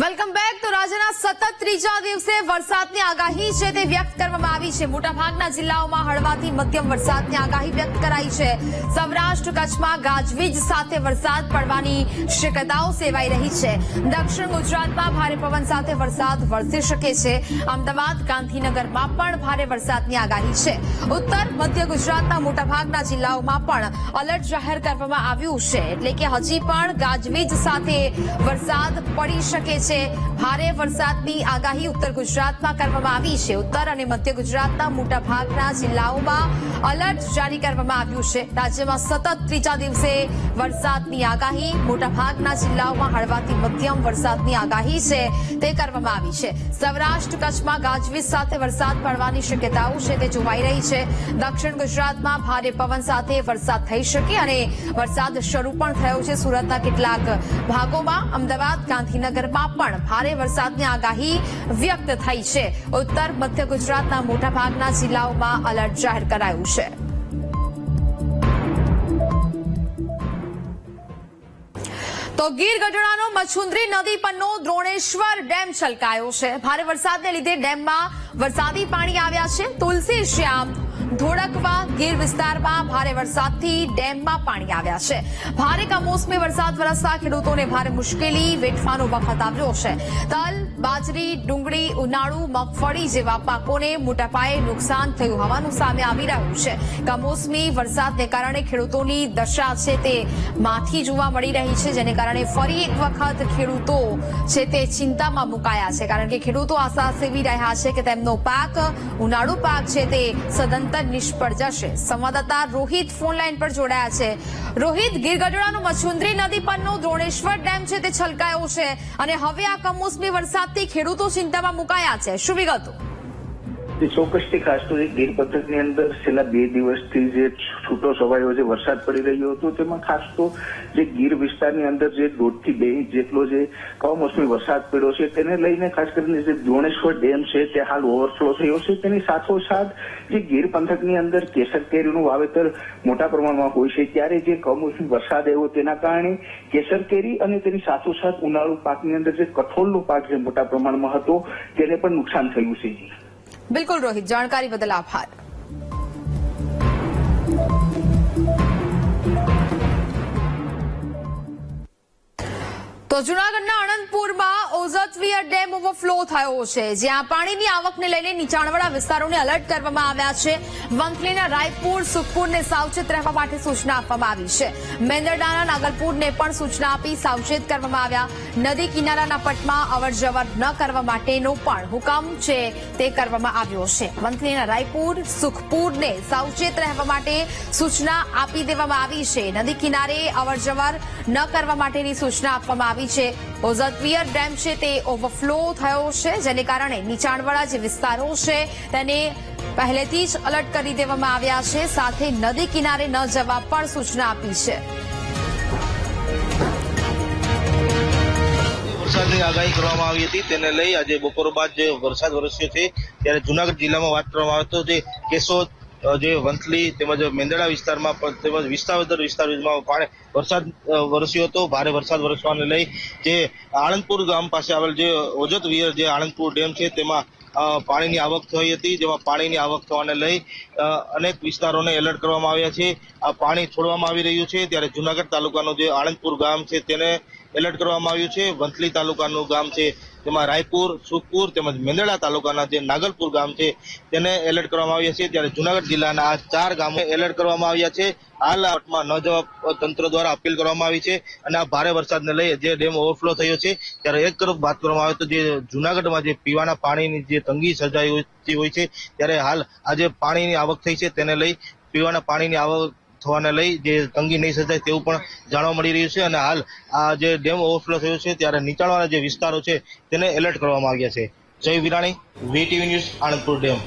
Welcome back. તો રાજ્યના સતત ત્રીજા દિવસે વરસાદની આગાહી છે તે વ્યક્ત કરવામાં આવી છે। મોટાભાગના જિલ્લાઓમાં હળવાથી મધ્યમ વરસાદની આગાહી વ્યક્ત કરાઈ છે। સૌરાષ્ટ્ર કચ્છમાં ગાજવીજ સાથે વરસાદ પડવાની શક્યતાઓ સેવાઈ રહી છે। દક્ષિણ ગુજરાતમાં ભારે પવન સાથે વરસાદ વરસી શકે છે। અમદાવાદ ગાંધીનગરમાં પણ ભારે વરસાદની આગાહી છે। ઉત્તર મધ્ય ગુજરાતના મોટાભાગના જિલ્લાઓમાં પણ એલર્ટ જાહેર કરવામાં આવ્યું છે, એટલે કે હજી પણ ગાજવીજ સાથે વરસાદ પડી શકે છે। ભારે વરસાદની આગાહી ઉત્તર ગુજરાતમાં કરવામાં આવી છે। ઉત્તર અને મધ્ય ગુજરાતના મોટાભાગના જિલ્લાઓમાં એલર્ટ જારી કરવામાં આવ્યું છે। રાજ્યમાં સતત ત્રીજા દિવસે વરસાદની આગાહી, મોટાભાગના જિલ્લાઓમાં હળવાથી મધ્યમ વરસાદની આગાહી છે તે કરવામાં આવી છે। સૌરાષ્ટ્ર કચ્છમાં ગાજવીજ સાથે વરસાદ પડવાની શક્યતાઓ છે તે જોવાઈ રહી છે। દક્ષિણ ગુજરાતમાં ભારે પવન સાથે વરસાદ થઈ શકે અને વરસાદ શરૂ પણ થયો છે। સુરતના કેટલાક ભાગોમાં, અમદાવાદ ગાંધીનગરમાં પણ ભારે વરસાદની આગાહી વ્યક્ત થઈ છે। ઉત્તર મધ્ય ગુજરાતના મોટાભાગના જિલ્લાઓમાં એલર્ટ જાહેર કરાયું છે। તો ગીર ગઢડાનો મછુંદરી નદી પરનો દ્રોણેશ્વર ડેમ છલકાયો છે। ભારે વરસાદને લીધે ડેમમાં વરસાદી પાણી આવ્યા છે। તુલસી શ્યામ, ધોળકવા ગીર વિસ્તારમાં ભારે વરસાદથી ડેમમાં પાણી આવ્યા છે। ભારે કમોસમી વરસાદ વરસતા ખેડૂતોને ભારે મુશ્કેલી વેઠવાનો વખત આવ્યો છે। તલ, બાજરી, ડુંગળી, ઉનાળુ, મગફળી જેવા પાકોને મોટા પાયે નુકસાન થયું હોવાનું સામે આવી રહ્યું છે। કમોસમી વરસાદને કારણે ખેડૂતોની દશા છે તે માઠી જોવા મળી રહી છે, જેને કારણે ફરી એક વખત ખેડૂતો છે તે ચિંતામાં મુકાયા છે, કારણ કે ખેડૂતો આશા સેવી રહ્યા છે કે તેમનો પાક, ઉનાળુ પાક છે તે સદંતર નિષ્ફળ જશે। સંવાદદાતા રોહિત ફોનલાઈન પર જોડાયા છે। રોહિત, ગીર ગઢડાનો મછુંદરી નદી પરનો દ્રોણેશ્વર ડેમ છે તે છલકાયો છે અને હવે આ કમોસમી વરસાદથી ખેડૂતો ચિંતામાં મુકાયા છે। શું વિગતો? ચોક્કસથી ખાસ તો ગીર પંથકની અંદર છેલ્લા 2 દિવસથી જે છૂટો છવાયો જે વરસાદ પડી રહ્યો હતો, તેમાં ખાસ તો જે ગીર વિસ્તારની અંદર જે 1.5 થી 2 ઇંચ જેટલો જે કમોસમી વરસાદ પડ્યો છે, તેને લઈને ખાસ કરીને જે દ્રોણેશ્વર ડેમ છે તે હાલ ઓવરફ્લો થયો છે। તેની સાથોસાથ જે ગીર પંથકની અંદર કેસર કેરીનું વાવેતર મોટા પ્રમાણમાં હોય છે, ત્યારે જે કમોસમી વરસાદ આવ્યો તેના કારણે કેસર કેરી અને તેની સાથોસાથ ઉનાળુ પાકની અંદર જે કઠોળનો પાક જે મોટા પ્રમાણમાં હતો તેને પણ નુકસાન થયું છે। બિલકુલ રોહિત, જાણકારી બદલ આભાર। તો જૂનાગઢના આણંદપુરમાં ઓઝતવીર ડેમ ઓવરફ્લો થયો છે, જ્યાં પાણીની આવકને લઈને નીચાણવાળા વિસ્તારોને એલર્ટ કરવામાં આવ્યા છે। વંથલીના રાયપુર, સુખપુરને સાવચેત રહેવા માટે સૂચના આપવામાં આવી છે। મેંદરડાના નાગલપુરને પણ સૂચના આપી સાવચેત કરવામાં આવ્યા। નદી કિનારાના પટમાં અવરજવર ન કરવા માટેનો પણ હુકમ છે તે કરવામાં આવ્યો છે। વંથલીના રાયપુર, સુખપુરને સાવચેત રહેવા માટે સૂચના આપી દેવામાં આવી છે। નદી કિનારે અવરજવર ન કરવા માટેની સૂચના આપવામાં આવી છે। ઓઝતવીર ડેમ છે તે ઓવરફ્લો થયો છે, જેને કારણે નીચાણવાળા જે વિસ્તારો છે તેને પહેલેથી જ એલર્ટ કરી દેવામાં આવ્યા છે, સાથે નદી કિનારે ન જવા પણ સૂચના આપી છે। વરસાદની આગાહી કરવામાં આવી હતી, તેને લઈ આજે બપોર બાદ જે વરસાદ વરસ્યો છે, ત્યારે જૂનાગઢ જિલ્લામાં વાત કરવામાં આવે તો જે કેશોદ, જે વંથલી તેમજ મેંદરડા વિસ્તારમાં તેમજ વિસાવદર વિસ્તારમાં વરસાદ વરસ્યો હતો। ભારે વરસાદ વરસવાને લઈ જે આણંદપુર ગામ પાસે આવેલ જે ઓઝતવીર જે આણંદપુર ડેમ છે તેમાં પાણીની આવક થઈ હતી, જેમાં પાણીની આવક થવાને લઈ અનેક વિસ્તારોને એલર્ટ કરવામાં આવ્યા છે। આ પાણી છોડવામાં આવી રહ્યું છે, ત્યારે જૂનાગઢ તાલુકાનું જે આણંદપુર ગામ છે તેને એલર્ટ કરવામાં આવ્યું છે। વંથલી તાલુકાનું ગામ છે તેમાં રાયપુર, સુખપુર તેમજ મેંદરડા તાલુકાના જે નાગલપુર ગામ છે તેને એલર્ટ કરવામાં આવ્યા છે। ત્યારે જૂનાગઢ જિલ્લાના આ 4 ગામો એલર્ટ કરવામાં આવ્યા છે। હાલ આ પટમાં ન જવા તંત્ર દ્વારા અપીલ કરવામાં આવી છે અને આ ભારે વરસાદને લઈ જે ડેમ ઓવરફ્લો થયો છે, ત્યારે એક તરફ વાત કરવામાં આવે તો જે જૂનાગઢમાં જે પીવાના પાણીની જે તંગી સર્જાઈ હોય છે, ત્યારે હાલ આજે પાણીની આવક થઈ છે, તેને લઈ પીવાના પાણીની આવક થવાને લઈ જે તંગી નહીં સર્જાય તેવું પણ જાણવા મળી રહ્યું છે। અને હાલ આ જે ડેમ ઓવરફ્લો થયો છે, ત્યારે નીચાણવાળા જે વિસ્તારો છે તેને એલર્ટ કરવામાં આવ્યા છે। જય Virani, VTV news, Anandpur dam.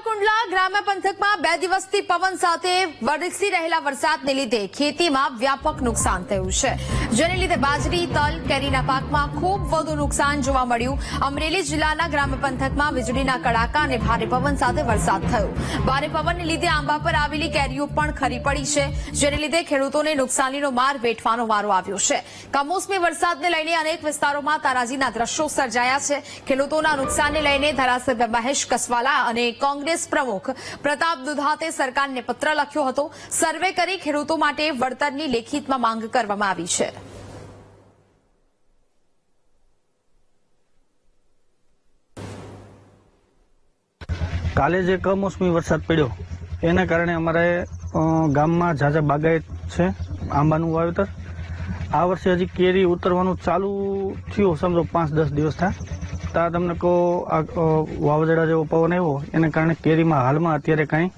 Kundla ગ્રામ્ય પંથકમાં 2 દિવસથી પવન સાથે વરસી રહેલા વરસાદને લીધે ખેતીમાં વ્યાપક નુકસાન થયું છે, જેને લીધે બાજરી, તલ, કેરીના પાકમાં ખૂબ વધુ નુકસાન જોવા મળ્યું. અમરેલી જિલ્લાના ગ્રામ્ય પંથકમાં વીજળીના કડાકા અને ભારે પવન સાથે વરસાદ થયો. ભારે પવનને લીધે આંબા પર આવેલી કેરીઓ પણ ખરી પડી છે, જેને લીધે ખેડૂતોને નુકસાનીનો માર વેઠવાનો વારો આવ્યો છે. કમોસમી વરસાદને લઈને અનેક વિસ્તારોમાં તારાજીના દ્રશ્યો સર્જાયા છે. ખેડૂતોના નુકસાનને લઈને ધારાસભ્ય મહેશ કસવાલા અને કોંગ્રેસ પ્રમુખ પ્રતાપ દુધાતે સરકારને પત્ર લખ્યો હતો. સર્વે કરી ખેડૂતો માટે વળતરની લેખિતમાં માંગ કરવામાં આવી છે. કાલે જે કમોસમી વરસાદ પડ્યો એના કારણે અમારે ગામમાં ઝાઝા બાગાયત છે, આંબાનું વાવેતર. આ વર્ષે હજી કેરી ઉતરવાનું ચાલુ થયું, સમજો 5-10 દિવસ થયા. ત્યાં તમને કહો આ વાવાઝોડા જેવો પવન આવ્યો એના કારણે કેરીમાં હાલમાં અત્યારે કાંઈ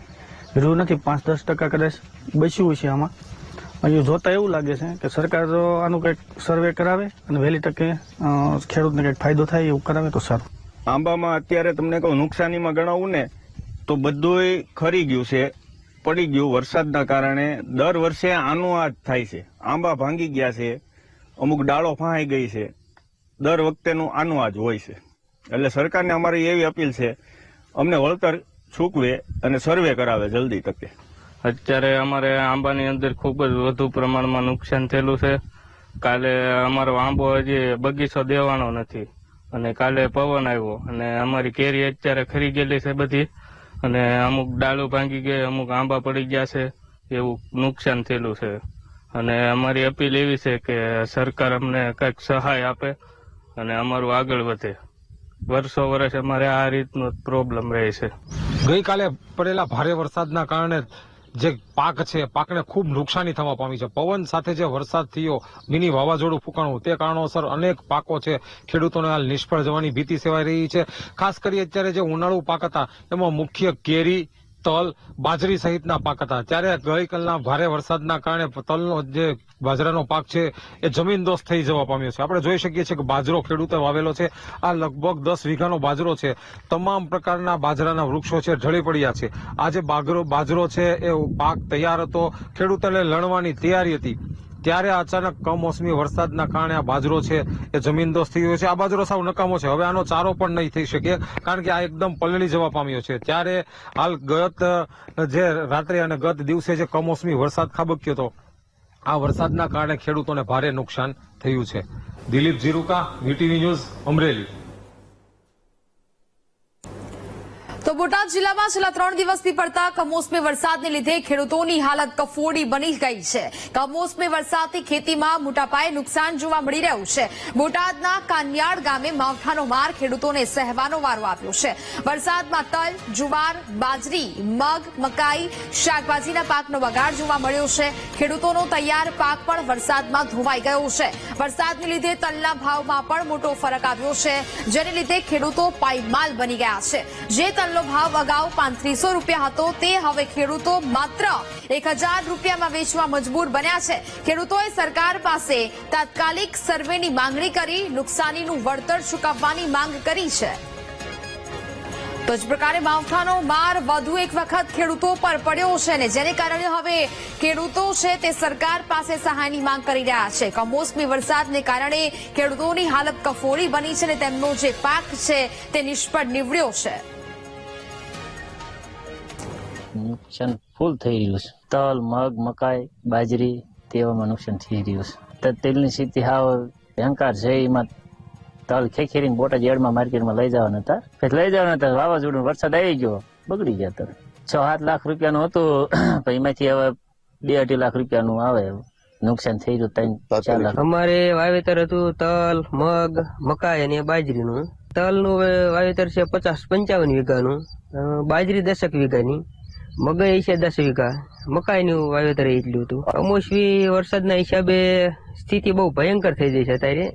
રહ્યું નથી. 5-10% કદાચ બચ્યું છે. આમાં અહીં જોતા એવું લાગે છે કે સરકાર જો આનું કંઈક સર્વે કરાવે અને વહેલી તકે ખેડૂતને કંઈક ફાયદો થાય એવું કરાવે તો સારું. આંબામાં અત્યારે તમને કહું નુકસાનીમાં ગણાવું ને તો બધુંય ખરી ગયું છે, પડી ગયું વરસાદના કારણે. દર વર્ષે આનું આ જ થાય છે. આંબા ભાંગી ગયા છે, અમુક ડાળો ફાંઈ ગઈ છે. દર વખતેનું આનું આ જ હોય છે. એટલે સરકારને અમારી એવી અપીલ છે, અમને વળતર ચૂકવે અને સર્વે કરાવે જલ્દી તકે. અત્યારે અમારે આંબાની અંદર ખૂબ જ વધુ પ્રમાણમાં નુકસાન થયેલું છે. કાલે અમારો આંબો હજી બગીચો દેવાનો નથી અને કાલે પવન આવ્યો અને અમારી કેરી અત્યારે ખરી ગયેલી છે બધી, અને અમુક ડાળું ભાંગી ગઈ, અમુક આંબા પડી ગયા છે, એવું નુકસાન થયેલું છે. અને અમારી અપીલ એવી છે કે સરકાર અમને કંઈક સહાય આપે અને અમારું આગળ વધે. વર્ષો વર્ષ અમારે આ રીતનો પ્રોબ્લેમ રહે છે. ગઈકાલે પડેલા ભારે વરસાદના કારણે જે પાક છે પાકને ખૂબ નુકસાની થવા પામી છે. પવન સાથે જે વરસાદ થયો, મિની વાવાઝોડું ફૂંકાણું, તે કારણોસર અનેક પાકો છે ખેડૂતોને હાલ નિષ્ફળ જવાની ભીતિ સેવાઈ રહી છે. ખાસ કરી અત્યારે જે ઉનાળુ પાક હતા એમાં મુખ્ય કેરી, તલ, બાજરી સહિતના પાક હતા. ત્યારે ગઈકાલના ભારે વરસાદના કારણે તલનો જે બાજરાનો પાક છે એ જમીનદોસ્ત થઈ જવા પામ્યો છે. આપણે જોઈ શકીએ છીએ કે બાજરો ખેડૂતે વાવેલો છે. આ લગભગ 10 વીઘાનો બાજરો છે. તમામ પ્રકારના બાજરાના વૃક્ષો છે ઢળી પડ્યા છે. આ જે બાજરો છે એ પાક તૈયાર હતો, ખેડૂતોને લણવાની તૈયારી હતી, ત્યારે અચાનક કમોસમી વરસાદના કારણે આ બાજરો છે એ જમીનદોસ્ત થઈ ગયો છે. આ બાજરો સાવ નકામો છે, હવે આનો ચારો પણ નહીં થઈ શકે કારણ કે આ એકદમ પલળી જવા પામ્યો છે. ત્યારે હાલ ગત જે રાત્રે અને ગત દિવસે જે કમોસમી વરસાદ ખાબક્યો હતો, આ વરસાદના કારણે ખેડૂતોને ભારે નુકસાન થયું છે. Dilip Jiruka, VTV news, Amreli. તો બોટાદ જિલ્લામાં છેલ્લા 3 દિવસથી પડતા કમોસમી વરસાદને લીધે ખેડૂતોની હાલત કફોડી બની ગઈ છે. કમોસમી વરસાદથી ખેતીમાં મોટા પાયે નુકસાન જોવા મળી રહ્યું છે. બોટાદના કાનિયાડ ગામે માવઠાનો માર ખેડૂતોને સહેવાનો વારો આવ્યો છે. વરસાદમાં તલ, જુવાર, બાજરી, મગ, મકાઈ, શાકભાજીના પાકનો બગાડ જોવા મળ્યો છે. ખેડૂતોનો તૈયાર પાક પણ વરસાદમાં ધોવાઈ ગયો છે. વરસાદને લીધે તલના ભાવમાં પણ મોટો ફરક આવ્યો છે, જેને લીધે ખેડૂતો પાયમાલ બની ગયા છે. જે તલનો ભાવ અગાઉ 3500 રૂપિયા હતો તે હવે ખેડૂતો માત્ર 1000 રૂપિયામાં વેચવા મજબૂર બન્યા છે. ખેડૂતોએ સરકાર પાસે તાત્કાલિક સર્વેની માંગણી કરી નુકસાનીનું વળતર ચૂકવવાની માંગ કરી છે. તો જ પ્રકારે માવઠાનો માર વધુ એક વખત ખેડૂતો પર પડ્યો છે ને જેને કારણે હવે ખેડૂતો છે તે સરકાર પાસે સહાયની માંગ કરી રહ્યા છે. કમોસમી વરસાદને કારણે ખેડૂતોની હાલત કફોડી બની છે અને તેમનો જે પાક છે તે નિષ્ફળ નીવડ્યો છે. નુકસાન ફૂલ થઈ રહ્યું છે. તલ, મગ, મકાઈ, બાજરી તેવામાં નુકસાન થઈ રહ્યું છે. તેલની સ્થિતિ હાવ ભયંકર છે. એમાં તલ ખેખેરીને બોટાદ યાર્ડમાં માર્કેટમાં લઈ જવાના હતા. વાવાઝોડું વરસાદ આવી ગયો, બગડી ગયા. તલ 6-7 લાખ રૂપિયાનું હતું, એમાંથી હવે 2-2.5 લાખ રૂપિયાનું આવે નુકસાન થઈ રહ્યું. 3-4 લાખ. અમારે વાવેતર હતું તલ, મગ, મકાઈ અને બાજરીનું. તલનું વાવેતર છે 50-55 વીઘાનું, બાજરી 10 વીઘાની, મગઈ છે 10 વીઘા, મકાઈનું વાવેતર એટલું હતું. કમોસમી વરસાદના હિસાબે સ્થિતિ બહુ ભયંકર થઈ ગઈ છે. અત્યારે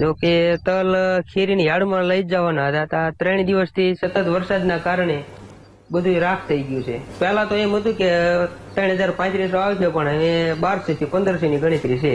જો કે તલ ખીરીની યાર્ડમાં લઈ જવાના હતા, 3 દિવસથી સતત વરસાદના કારણે બધું રાખ થઈ ગયું છે. પહેલા તો એમ હતું કે 3035 આવશે, પણ હવે 1200 થી 1500 ની ગણતરી છે.